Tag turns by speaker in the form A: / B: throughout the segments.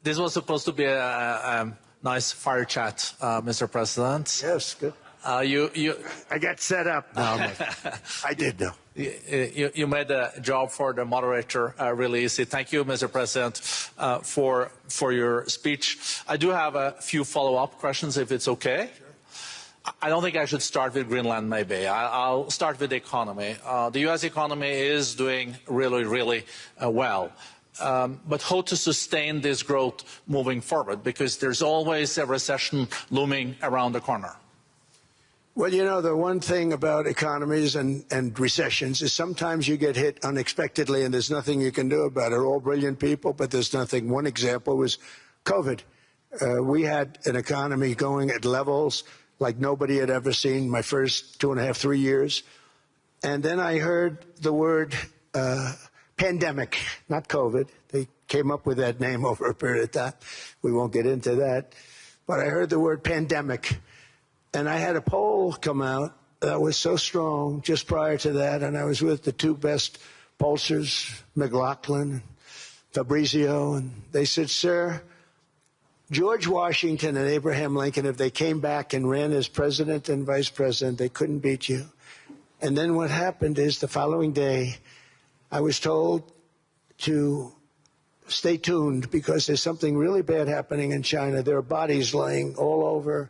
A: This was supposed to be a nice fire chat, Mr. President.
B: Yes, good. I got set up. No, I did, though.
A: You made the job for the moderator really easy. Thank you, Mr. President, for your speech. I do have a few follow-up questions, if it's okay. Sure. I don't think I should start with Greenland, maybe. I'll start with the economy. The U.S. economy is doing really well. But how to sustain this growth moving forward? Because there's always a recession looming around the corner.
B: Well, you know, the one thing about economies and recessions is sometimes you get hit unexpectedly and there's nothing you can do about it. All brilliant people, but there's nothing. One example was COVID. We had an economy going at levels like nobody had ever seen my first 2.5, 3 years. And then I heard the word pandemic, not COVID. They came up with that name over a period of time. We won't get into that. But I heard the word pandemic. And I had a poll come out that was so strong just prior to that, and I was with the two best pollsters, McLaughlin and Fabrizio, and they said, sir, George Washington and Abraham Lincoln, if they came back and ran as president and vice president, they couldn't beat you. And then what happened is the following day, I was told to stay tuned because there's something really bad happening in China. There are bodies laying all over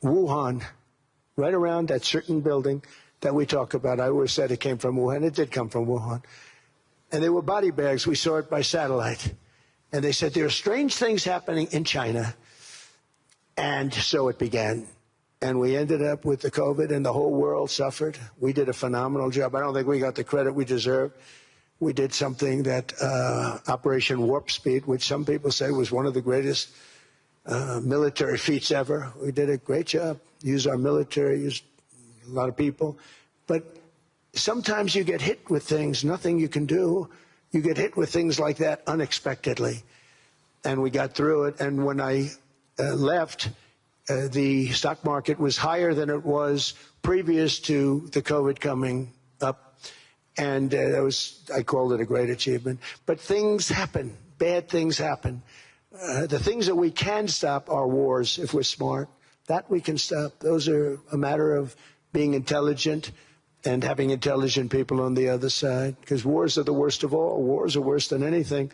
B: Wuhan, right around that certain building that we talk about. I always said it came from Wuhan. It did come from Wuhan. And they were body bags. We saw it by satellite. And they said, there are strange things happening in China. And so it began. And we ended up with the COVID, and the whole world suffered. We did a phenomenal job. I don't think we got the credit we deserve. We did something that Operation Warp Speed, which some people say was one of the greatest military feats ever. We did a great job. Used our military, used a lot of people. But sometimes you get hit with things, nothing you can do. You get hit with things like that unexpectedly. And we got through it. And when I left, the stock market was higher than it was previous to the COVID coming up. And I called it a great achievement. But things happen. Bad things happen. The things that we can stop are wars, if we're smart. That we can stop. Those are a matter of being intelligent and having intelligent people on the other side. Because wars are the worst of all. Wars are worse than anything.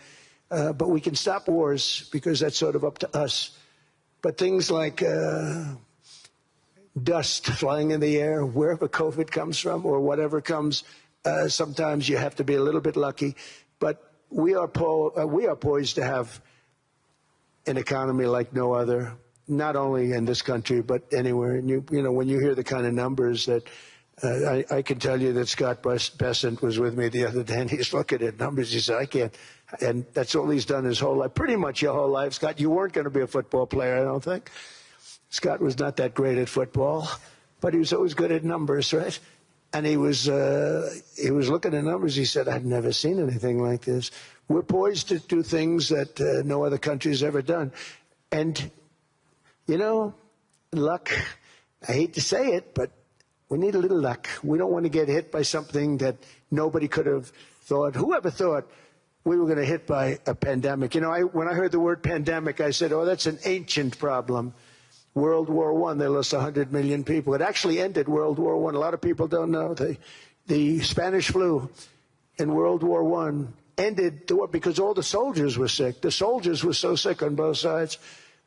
B: But we can stop wars because that's sort of up to us. But things like dust flying in the air, wherever COVID comes from or whatever comes, sometimes you have to be a little bit lucky. But we are poised to have an economy like no other, not only in this country, but anywhere. And you know, when you hear the kind of numbers that I can tell you that Scott Bessent was with me the other day, and he's looking at numbers. He said, I can't. And that's all he's done his whole life, pretty much your whole life. Scott, you weren't going to be a football player, I don't think. Scott was not that great at football, but he was always good at numbers, right? And he was looking at numbers. He said, I've never seen anything like this. We're poised to do things that no other country has ever done. And, you know, luck, I hate to say it, but we need a little luck. We don't want to get hit by something that nobody could have thought. Whoever thought we were going to hit by a pandemic? You know, when I heard the word pandemic, I said, oh, that's an ancient problem. World War I, they lost 100 million people. It actually ended World War I. A lot of people don't know. The Spanish flu in World War I ended the war because all the soldiers were sick. The soldiers were so sick on both sides,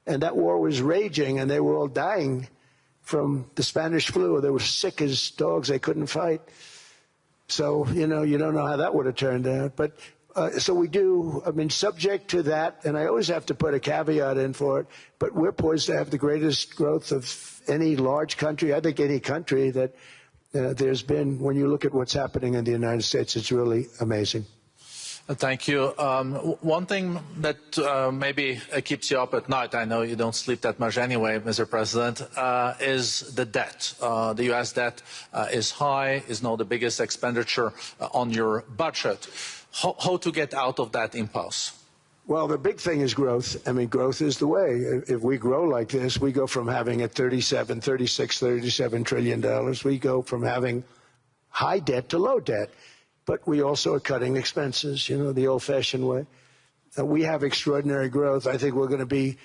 B: and that war was raging, and they were all dying from the Spanish flu. They were sick as dogs. They couldn't fight. So, you know, you don't know how that would have turned out. But so we do, I mean, subject to that, and I always have to put a caveat in for it, but we're poised to have the greatest growth of any large country, I think any country that there's been. When you look at what's happening in the United States, it's really amazing.
A: Thank you. One thing that maybe keeps you up at night, I know you don't sleep that much anyway, Mr. President, is the debt. The U.S. debt is high, is now the biggest expenditure on your budget. How to get out of that impasse?
B: Well, the big thing is growth. I mean, growth is the way. If we grow like this, we go from having at $37 trillion, we go from having high debt to low debt. But we also are cutting expenses, you know, the old-fashioned way. We have extraordinary growth. I think we're going to be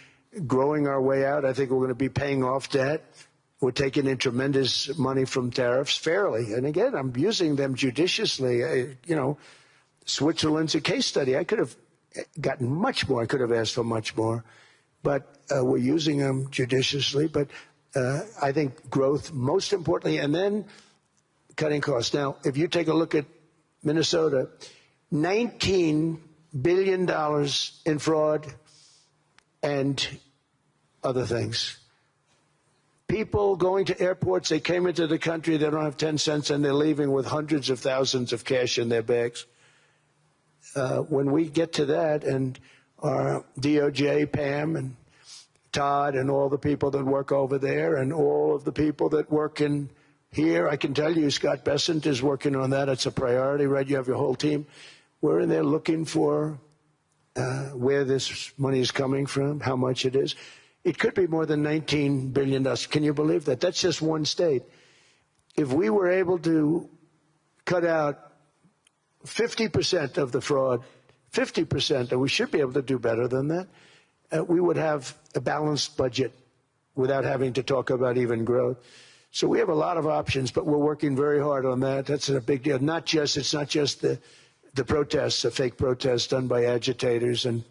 B: growing our way out. I think we're going to be paying off debt. We're taking in tremendous money from tariffs fairly. And again, I'm using them judiciously. Switzerland's a case study. I could have gotten much more. I could have asked for much more. But we're using them judiciously. But I think growth, most importantly, and then cutting costs. Now, if you take a look at Minnesota, $19 billion in fraud and other things. People going to airports, they came into the country, they don't have 10 cents, and they're leaving with hundreds of thousands of cash in their bags. When we get to that, and our DOJ, Pam, and Todd, and all the people that work over there, and all of the people that work in here, I can tell you, Scott Bessent is working on that. It's a priority, right? You have your whole team. We're in there looking for where this money is coming from, how much it is. It could be more than $19 billion. Can you believe that? That's just one state. If we were able to cut out 50% of the fraud, 50%, and we should be able to do better than that, we would have a balanced budget without having to talk about even growth. So we have a lot of options, but we're working very hard on that. That's a big deal. It's not just the protests, the fake protests done by agitators and,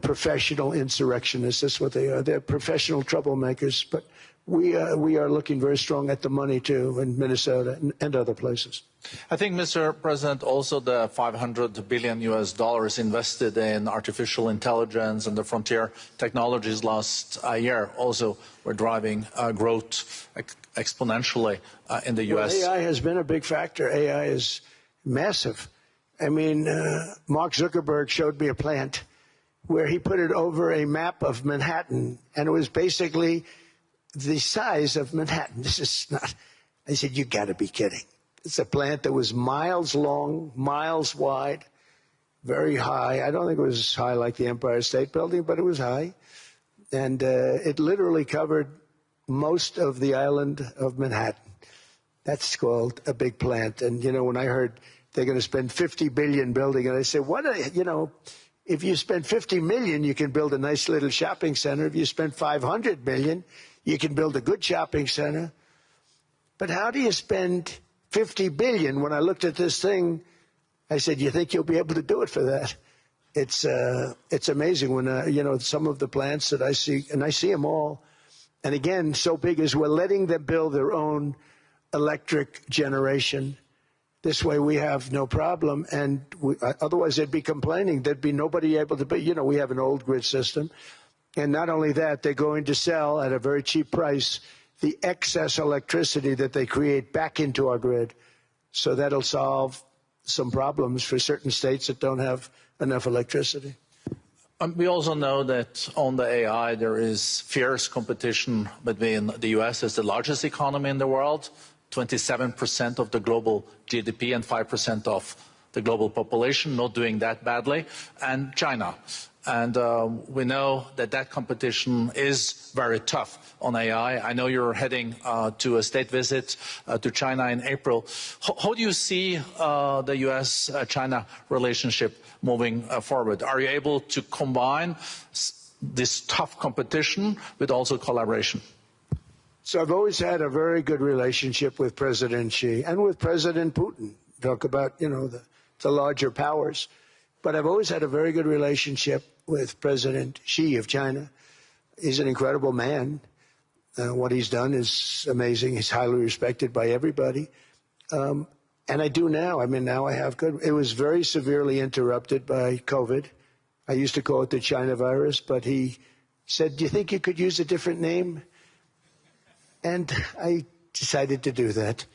B: professional insurrectionists. That's what they are. They're professional troublemakers. But we are looking very strong at the money, too, in Minnesota and other places.
A: I think, Mr. President, also the $500 billion invested in artificial intelligence and the frontier technologies last year also were driving growth exponentially in the U.S.
B: Well, AI has been a big factor. AI is massive. I mean, Mark Zuckerberg showed me a plant where he put it over a map of Manhattan, and it was basically the size of Manhattan. This is not, I said, you got to be kidding. It's a plant that was miles long, miles wide, very high. I don't think it was as high like the Empire State Building, but it was high. And it literally covered most of the island of Manhattan. That's called a big plant. And, when I heard they're going to spend $50 billion building it, I said, if you spend $50 million, you can build a nice little shopping center. If you spend $500 million, you can build a good shopping center. But how do you spend $50 billion? When I looked at this thing, I said, you think you'll be able to do it for that? It's amazing when, some of the plants that I see, and I see them all. And again, so big as we're letting them build their own electric generation. This way we have no problem. And otherwise they'd be complaining. There'd be nobody able to, we have an old grid system. And not only that, they're going to sell at a very cheap price the excess electricity that they create back into our grid. So that'll solve some problems for certain states that don't have enough electricity.
A: We also know that on the AI, there is fierce competition between the U.S. as the largest economy in the world, 27% of the global GDP and 5% of the global population, not doing that badly, and China. And we know that competition is very tough on AI. I know you're heading to a state visit to China in April. How do you see the U.S.-China relationship moving forward? Are you able to combine this tough competition with also collaboration?
B: So I've always had a very good relationship with President Xi and with President Putin. Talk about, the larger powers. But I've always had a very good relationship with President Xi of China. He's an incredible man. What he's done is amazing. He's highly respected by everybody. And I do now. I mean, now I have good. It was very severely interrupted by COVID. I used to call it the China virus, but he said, do you think you could use a different name? And I decided to do that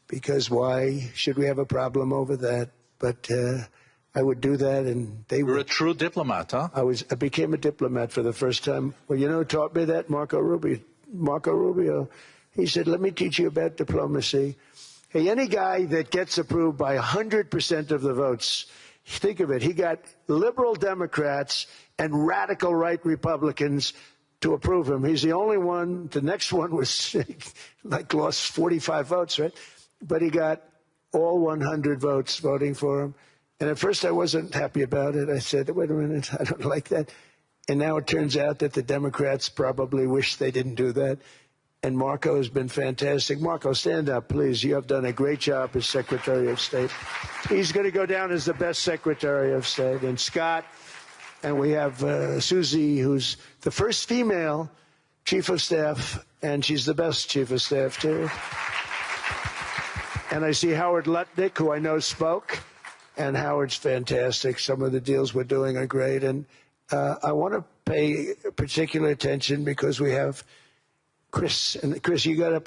B: because why should we have a problem over that? But I would do that, and they were.
A: You're a true diplomat, huh?
B: I became a diplomat for the first time. Well, who taught me that? Marco Rubio. He said, let me teach you about diplomacy. Hey, any guy that gets approved by 100% of the votes, think of it, he got liberal Democrats and radical right Republicans to approve him. He's the only one. The next one was lost 45 votes, right? But he got all 100 votes voting for him. And at first I wasn't happy about it. I said, wait a minute, I don't like that. And now it turns out that the Democrats probably wish they didn't do that. And Marco has been fantastic. Marco, stand up, please. You have done a great job as Secretary of State. He's going to go down as the best Secretary of State. And Scott, and we have Susie, who's the first female Chief of Staff, and she's the best Chief of Staff, too. And I see Howard Lutnick, who I know spoke, and Howard's fantastic. Some of the deals we're doing are great. And I want to pay particular attention because we have Chris. And Chris, you got up.